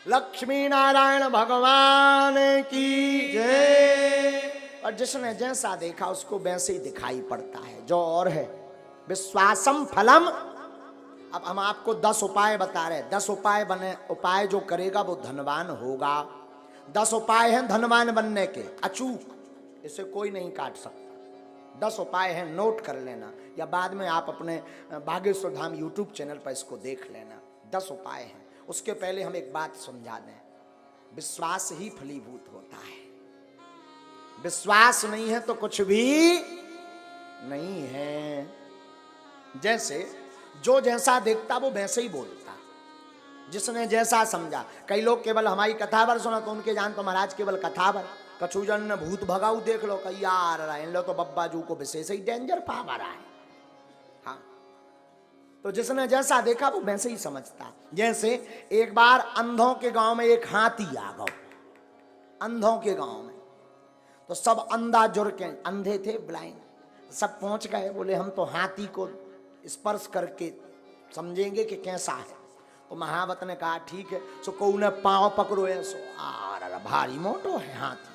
लक्ष्मी नारायण भगवान की जय। और जिसने जैसा देखा उसको वैसे ही दिखाई पड़ता है, जो और है विश्वासम फलम। अब हम आपको 10 उपाय बता रहे हैं, 10 उपाय बने, उपाय जो करेगा वो धनवान होगा। 10 उपाय हैं धनवान बनने के, अचूक, इसे कोई नहीं काट सकता। 10 उपाय हैं, नोट कर लेना, या बाद में आप अपने बागेश्वर धाम यूट्यूब चैनल पर इसको देख लेना। 10 उपाय हैं। उसके पहले हम एक बात समझा दें, विश्वास ही फलीभूत होता है। विश्वास नहीं है तो कुछ भी नहीं है। जैसे जो जैसा देखता वो वैसे ही बोलता, जिसने जैसा समझा। कई लोग केवल हमारी कथावर सुना तो उनके जान तो महाराज केवल कथावर, कछुजन ने भूत भगाऊ देख लो, कई यार इन लो तो बब्बा जू को विशेष ही डेंजर पावर है। हाँ, तो जिसने जैसा देखा वो वैसे ही समझता। जैसे एक बार अंधों के गांव में एक हाथी आ गया, अंधों के गांव में, तो सब अंधा जुड़ के, अंधे थे ब्लाइंड, सब पहुंच गए। बोले हम तो हाथी को स्पर्श करके समझेंगे कि कैसा है। तो महावत ने कहा ठीक है। सो को ने पांव पकड़ो, ऐसो आ भारी मोटो है हाथी।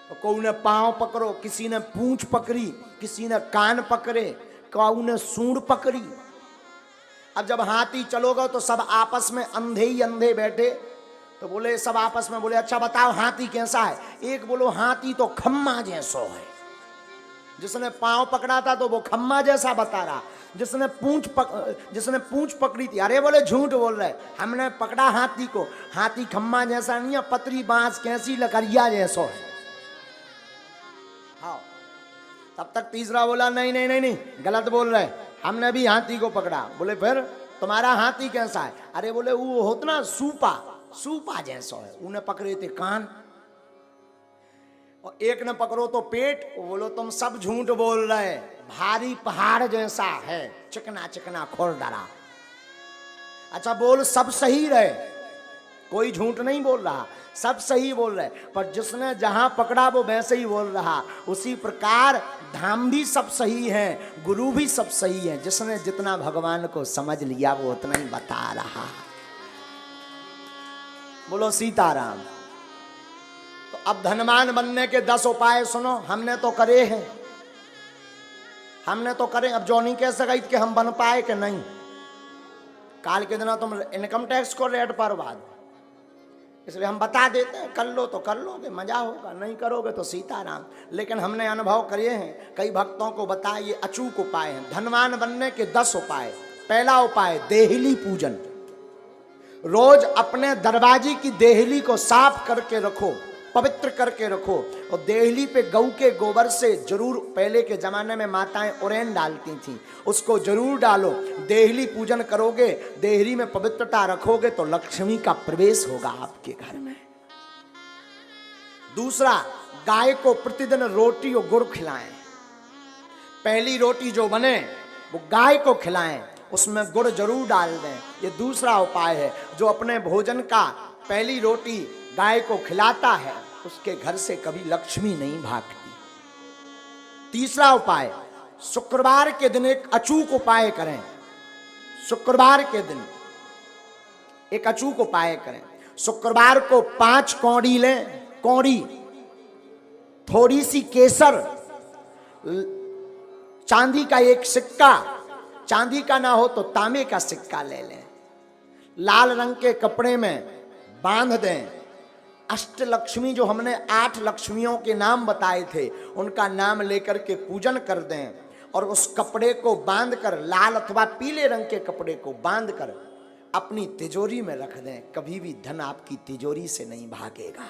तो को ने पांव पकड़ो, किसी ने पूंछ पकड़ी, किसी ने कान पकड़े, काऊ ने सूंड पकड़ी। अब जब हाथी चलोगा तो सब आपस में अंधे ही अंधे बैठे, तो बोले सब आपस में बोले अच्छा बताओ हाथी कैसा है। एक बोलो हाथी तो खम्मा जैसो है। जिसने पांव पकड़ा था तो वो खम्मा जैसा बता रहा, जिसने पूंछ पकड़ी थी, अरे बोले झूठ बोल रहे, हमने पकड़ा हाथी को, हाथी खम्मा जैसा नहीं है, पतरी बांस कैसी लकड़िया जैसो है। हाँ, तब तक तीसरा बोला नहीं नहीं नहीं नहीं, गलत बोल रहे, हमने भी हाथी को पकड़ा। बोले फिर तुम्हारा हाथी कैसा है। अरे बोले वो होता ना सूपा, सूपा जैसा है। उन्हें पकड़े थे कान, और एक ने पकड़ो तो पेट। वो बोलो तुम सब झूठ बोल रहे, भारी पहाड़ जैसा है, चिकना चिकना खुरदरा। अच्छा बोल सब सही रहे, कोई झूठ नहीं बोल रहा, सब सही बोल रहे, पर जिसने जहां पकड़ा वो वैसे ही बोल रहा। उसी प्रकार धाम भी सब सही है, गुरु भी सब सही है, जिसने जितना भगवान को समझ लिया वो उतना ही बता रहा। बोलो सीताराम। तो अब धनवान बनने के 10 उपाय सुनो, हमने तो करे हैं, हमने तो करे। अब जो नहीं कह सका कि हम बन पाए कि नहीं। काल के दिन तुम इनकम टैक्स को रेट पर बाद, इसलिए हम बता देते हैं, कर लो तो कर लोगे, मजा होगा, नहीं करोगे तो सीताराम। लेकिन हमने अनुभव करे हैं, कई भक्तों को बताए, ये अचूक उपाय हैं धनवान बनने के 10 उपाय। पहला उपाय देहली पूजन। रोज अपने दरवाजे की देहली को साफ करके रखो, पवित्र करके रखो, और देहली पे गऊ के गोबर से जरूर, पहले के जमाने में माताएं उरेन डालती थीं, उसको जरूर डालो। देहली पूजन करोगे, देहली में पवित्रता रखोगे तो लक्ष्मी का प्रवेश होगा आपके घर में। दूसरा, गाय को प्रतिदिन रोटी और गुड़ खिलाएं। पहली रोटी जो बने वो गाय को खिलाएं, उसमें गुड़ जरूर डाल दें। ये दूसरा उपाय है। जो अपने भोजन का पहली रोटी गाय को खिलाता है उसके घर से कभी लक्ष्मी नहीं भागती। तीसरा उपाय, शुक्रवार के दिन एक अचूक उपाय करें। शुक्रवार के दिन एक अचूक उपाय करें। शुक्रवार को 5 कौड़ी लें, कौड़ी, थोड़ी सी केसर, चांदी का एक सिक्का, चांदी का ना हो तो तांबे का सिक्का ले लें, लाल रंग के कपड़े में बांध दें। अष्टलक्ष्मी, जो हमने 8 लक्ष्मियों के नाम बताए थे, उनका नाम लेकर के पूजन कर दें, और उस कपड़े को बांधकर, लाल अथवा पीले रंग के कपड़े को बांधकर अपनी तिजोरी में रख दें। कभी भी धन आपकी तिजोरी से नहीं भागेगा।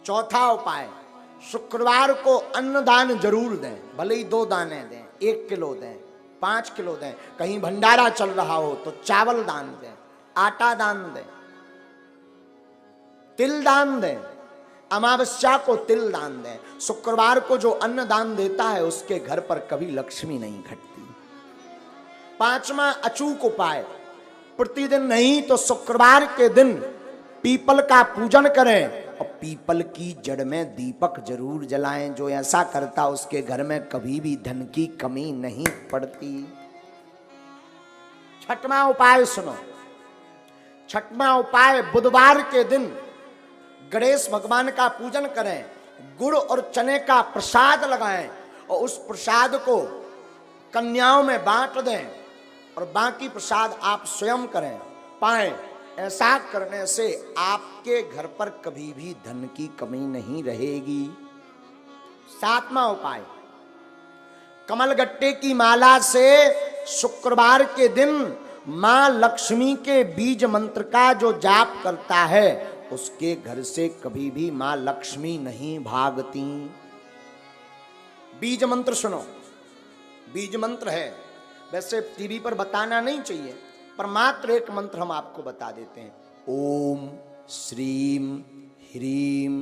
चौथा उपाय, शुक्रवार को अन्नदान जरूर दें, भले ही 2 दाने दें, 1 किलो दें, 5 किलो दें। कहीं भंडारा चल रहा हो तो चावल दान दें, आटा दान दें, तिल दान दें, अमावस्या को तिल दान दें। शुक्रवार को जो अन्न दान देता है उसके घर पर कभी लक्ष्मी नहीं घटती। 5वां अचूक उपाय, प्रतिदिन नहीं तो शुक्रवार के दिन पीपल का पूजन करें, और पीपल की जड़ में दीपक जरूर जलाएं। जो ऐसा करता उसके घर में कभी भी धन की कमी नहीं पड़ती। 6वां उपाय सुनो, छठवां उपाय, बुधवार के दिन गणेश भगवान का पूजन करें, गुड़ और चने का प्रसाद लगाएं और उस प्रसाद को कन्याओं में बांट दें और बाकी प्रसाद आप स्वयं करें पाएं। ऐसा करने से आपके घर पर कभी भी धन की कमी नहीं रहेगी। सातवां उपाय, कमलगट्टे की माला से शुक्रवार के दिन मां लक्ष्मी के बीज मंत्र का जो जाप करता है उसके घर से कभी भी मां लक्ष्मी नहीं भागती। बीज मंत्र सुनो, बीज मंत्र है, वैसे टीवी पर बताना नहीं चाहिए, पर मात्र एक मंत्र हम आपको बता देते हैं। ओम श्रीम ह्रीम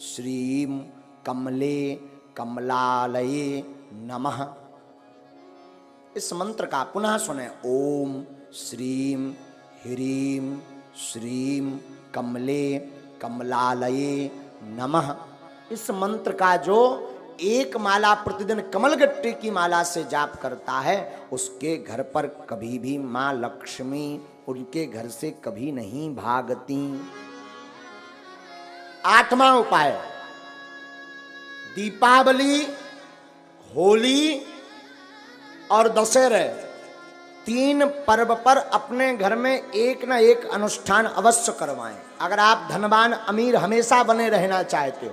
श्रीम कमले कमलालये नमः। इस मंत्र का पुनः सुने। ओम श्रीम ह्रीम श्रीम कमले कमलालये नमः। इस मंत्र का जो एक माला प्रतिदिन कमलगट्टे की माला से जाप करता है उसके घर पर कभी भी मां लक्ष्मी उनके घर से कभी नहीं भागती। आठवां उपाय, दीपावली, होली और दशहरे, तीन पर्व पर अपने घर में एक न एक अनुष्ठान अवश्य करवाएं। अगर आप धनवान अमीर हमेशा बने रहना चाहते हो,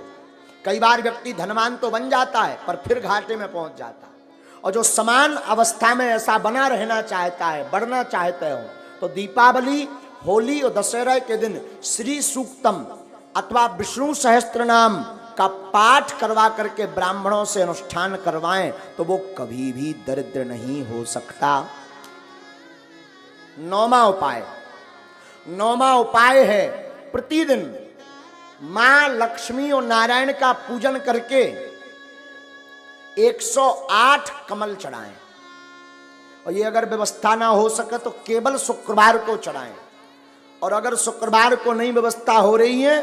कई बार व्यक्ति धनवान तो बन जाता है पर फिर घाटे में पहुंच जाता है, और जो समान अवस्था में ऐसा बना रहना चाहता है, बढ़ना चाहते हो, तो दीपावली, होली और दशहरा के दिन श्री सूक्तम अथवा विष्णु सहस्त्र नाम का पाठ करवा करके ब्राह्मणों से अनुष्ठान करवाएं तो वो कभी भी दरिद्र नहीं हो सकता। नौवां उपाय है प्रतिदिन मां लक्ष्मी और नारायण का पूजन करके 108 कमल चढ़ाएं, और ये अगर व्यवस्था ना हो सके तो केवल शुक्रवार को चढ़ाएं, और अगर शुक्रवार को नहीं व्यवस्था हो रही है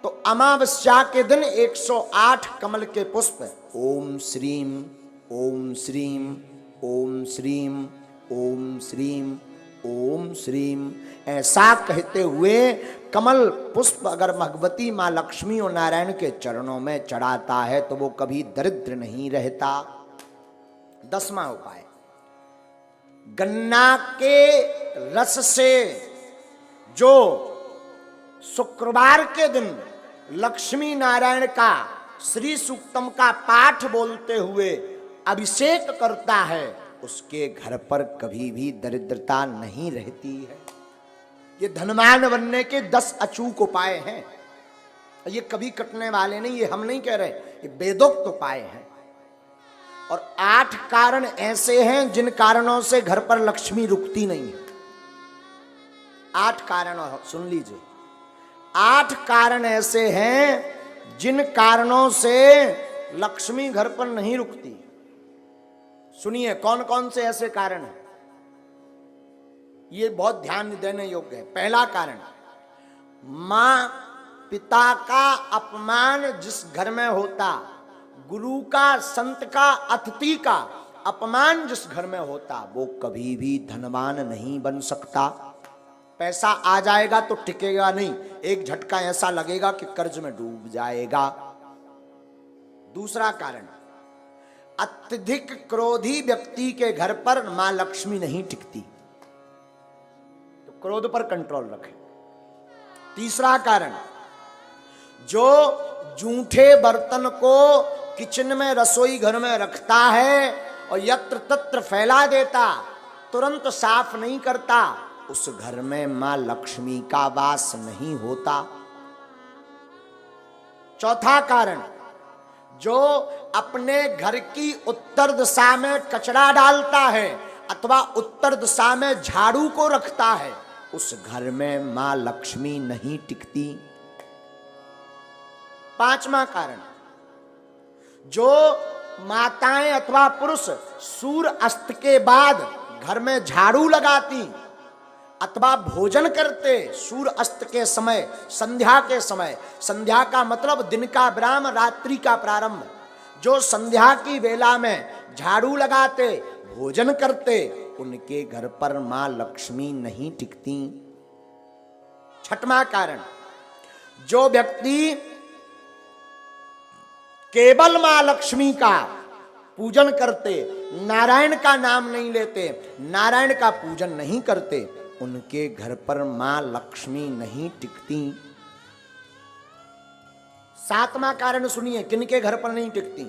तो अमावस्या के दिन 108 कमल के पुष्प ओम श्रीम ओम श्रीम ओम श्रीम ओम श्रीम ओम श्रीम ऐसा कहते हुए कमल पुष्प अगर भगवती मां लक्ष्मी और नारायण के चरणों में चढ़ाता है तो वो कभी दरिद्र नहीं रहता। 10वां उपाय, गन्ना के रस से जो शुक्रवार के दिन लक्ष्मी नारायण का श्री सूक्तम का पाठ बोलते हुए अभिषेक करता है उसके घर पर कभी भी दरिद्रता नहीं रहती है। ये धनवान बनने के 10 अचूक उपाय हैं, ये कभी कटने वाले नहीं, ये हम नहीं कह रहे, ये वेदोक्त उपाय हैं। और 8 कारण ऐसे हैं जिन कारणों से घर पर लक्ष्मी रुकती नहीं है। 8 कारण सुन लीजिए, 8 कारण ऐसे हैं जिन कारणों से लक्ष्मी घर पर नहीं रुकती। सुनिए कौन कौन से ऐसे कारण हैं, ये बहुत ध्यान देने योग्य है। पहला कारण, मां पिता का अपमान जिस घर में होता, गुरु का, संत का, अतिथि का अपमान जिस घर में होता, वो कभी भी धनवान नहीं बन सकता। पैसा आ जाएगा तो टिकेगा नहीं, एक झटका ऐसा लगेगा कि कर्ज में डूब जाएगा। दूसरा कारण, अत्यधिक क्रोधी व्यक्ति के घर पर मां लक्ष्मी नहीं टिकती, तो क्रोध पर कंट्रोल रखें। तीसरा कारण, जो जूठे बर्तन को किचन में, रसोई घर में रखता है और यत्र तत्र फैला देता, तुरंत साफ नहीं करता, उस घर में मां लक्ष्मी का वास नहीं होता। चौथा कारण, जो अपने घर की उत्तर दिशा में कचरा डालता है अथवा उत्तर दिशा में झाड़ू को रखता है, उस घर में मां लक्ष्मी नहीं टिकती। पांचवा कारण, जो माताएं अथवा पुरुष सूर्य अस्त के बाद घर में झाड़ू लगाती अथवा भोजन करते सूर्य अस्त के समय, संध्या के समय, संध्या का मतलब दिन का विराम, रात्रि का प्रारंभ, जो संध्या की वेला में झाड़ू लगाते, भोजन करते, उनके घर पर मां लक्ष्मी नहीं टिकती। छठवां कारण, जो व्यक्ति केवल मां लक्ष्मी का पूजन करते, नारायण का नाम नहीं लेते, नारायण का पूजन नहीं करते, उनके घर पर मां लक्ष्मी नहीं टिकती। सातवां कारण सुनिए, किनके घर पर नहीं टिकती?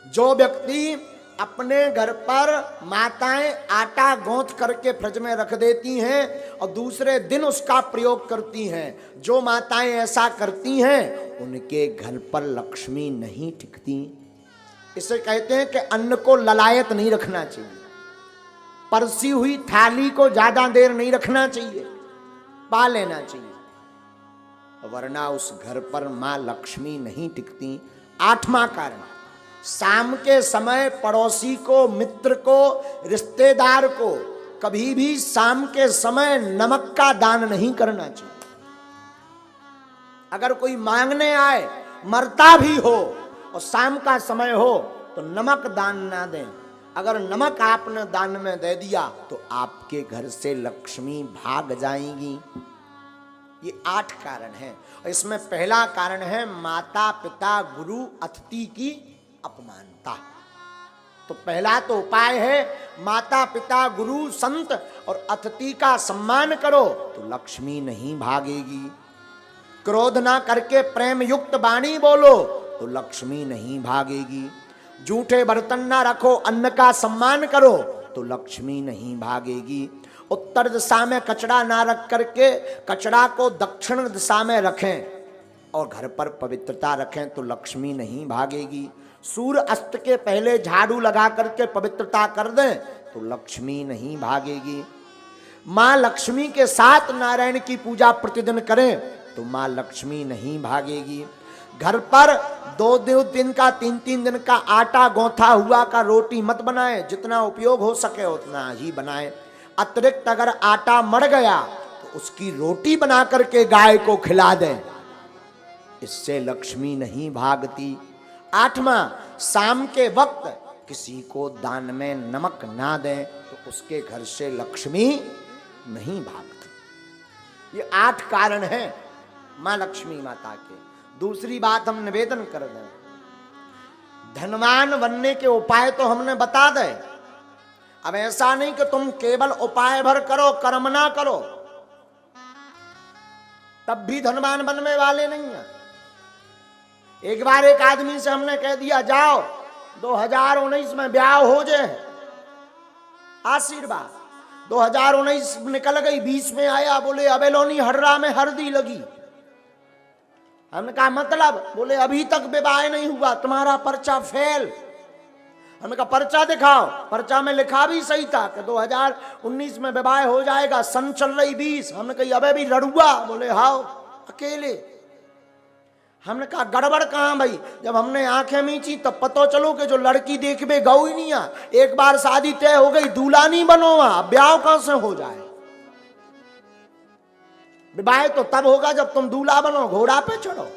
जो व्यक्ति अपने घर पर माताएं आटा गूंथ करके फ्रिज में रख देती हैं और दूसरे दिन उसका प्रयोग करती हैं, जो माताएं ऐसा करती हैं उनके घर पर लक्ष्मी नहीं टिकती। इसे कहते हैं कि अन्न को ललायत नहीं रखना चाहिए, परसी हुई थाली को ज्यादा देर नहीं रखना चाहिए, पा लेना चाहिए, वरना उस घर पर मां लक्ष्मी नहीं टिकती। आठवां कारण, शाम के समय पड़ोसी को, मित्र को, रिश्तेदार को कभी भी शाम के समय नमक का दान नहीं करना चाहिए। अगर कोई मांगने आए, मरता भी हो और शाम का समय हो तो नमक दान ना दें। अगर नमक आपने दान में दे दिया तो आपके घर से लक्ष्मी भाग जाएंगी। ये 8 कारण हैं। इसमें पहला कारण है माता पिता गुरु अतिथि की अपमानता। तो पहला तो उपाय है माता पिता गुरु संत और अतिथि का सम्मान करो तो लक्ष्मी नहीं भागेगी। क्रोध ना करके प्रेम युक्त वाणी बोलो तो लक्ष्मी नहीं भागेगी। झूठे बर्तन ना रखो, अन्न का सम्मान करो तो लक्ष्मी नहीं भागेगी। उत्तर दिशा में कचरा ना रख करके कचरा को दक्षिण दिशा में रखें और घर पर पवित्रता रखें तो लक्ष्मी नहीं भागेगी। सूर्य अस्त के पहले झाड़ू लगा करके पवित्रता कर दें तो लक्ष्मी नहीं भागेगी। मां लक्ष्मी के साथ नारायण की पूजा प्रतिदिन करें तो मां लक्ष्मी नहीं भागेगी। घर पर 2-2 दिन का 3-3 दिन का आटा गौथा हुआ का रोटी मत बनाएं, जितना उपयोग हो सके उतना ही बनाएं। अतिरिक्त अगर आटा मर गया तो उसकी रोटी बना करके गाय को खिला दें, इससे लक्ष्मी नहीं भागती। 8वां, शाम के वक्त किसी को दान में नमक ना दें तो उसके घर से लक्ष्मी नहीं भागती। ये 8 कारण हैं मां लक्ष्मी माता के। दूसरी बात हम निवेदन कर दें, धनवान बनने के उपाय तो हमने बता दे। अब ऐसा नहीं कि तुम केवल उपाय भर करो, कर्म ना करो, तब भी धनवान बनने वाले नहीं है। एक बार एक आदमी से हमने कह दिया जाओ 2019 में ब्याह हो जाए, आशीर्वाद। 2019 निकल गई, 20 में आया, बोले अबेलोनी हर्रा में हल्दी लगी। हमने कहा मतलब? बोले अभी तक विवाह नहीं हुआ, तुम्हारा पर्चा फेल। हमने कहा पर्चा दिखाओ। पर्चा में लिखा भी सही था कि 2019 में विवाह हो जाएगा, सन चल रही 20। हमने कहा अबे भी लड़ुआ? बोले हाओ अकेले। हमने कहा गड़बड़ कहाँ भाई? जब हमने आंखें मींची तब पता चलो कि जो लड़की देखबे गौ ही नहीं आ। एक बार शादी तय हो गई, दूल्हा नहीं बनो, वहां ब्याह कहां से हो जाए? विवाह तो तब होगा जब तुम दूल्हा बनो, घोड़ा पे चढ़ो।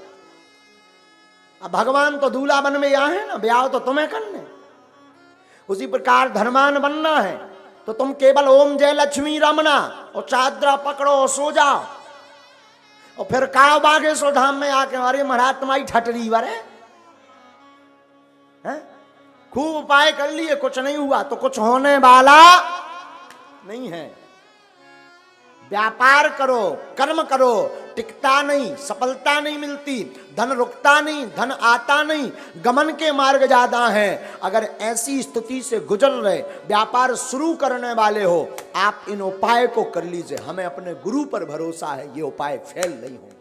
अब भगवान तो दूल्हा बन में यहाँ है ना, ब्याह तो तुम्हें करने। उसी प्रकार धनवान बनना है तो तुम केवल ओम जय लक्ष्मी रमना और चादरा पकड़ो और सो जाओ और फिर काव बागेश्वर धाम में आके अरे महाराज तुम्हारी ठटरी वरे हैं, खूब उपाय कर लिए, कुछ नहीं हुआ तो कुछ होने वाला नहीं है। व्यापार करो, कर्म करो, टिकता नहीं, सफलता नहीं मिलती, धन रुकता नहीं, धन आता नहीं, गमन के मार्ग ज्यादा हैं। अगर ऐसी स्थिति से गुजर रहे, व्यापार शुरू करने वाले हो, आप इन उपाय को कर लीजिए। हमें अपने गुरु पर भरोसा है, ये उपाय फेल नहीं होंगे।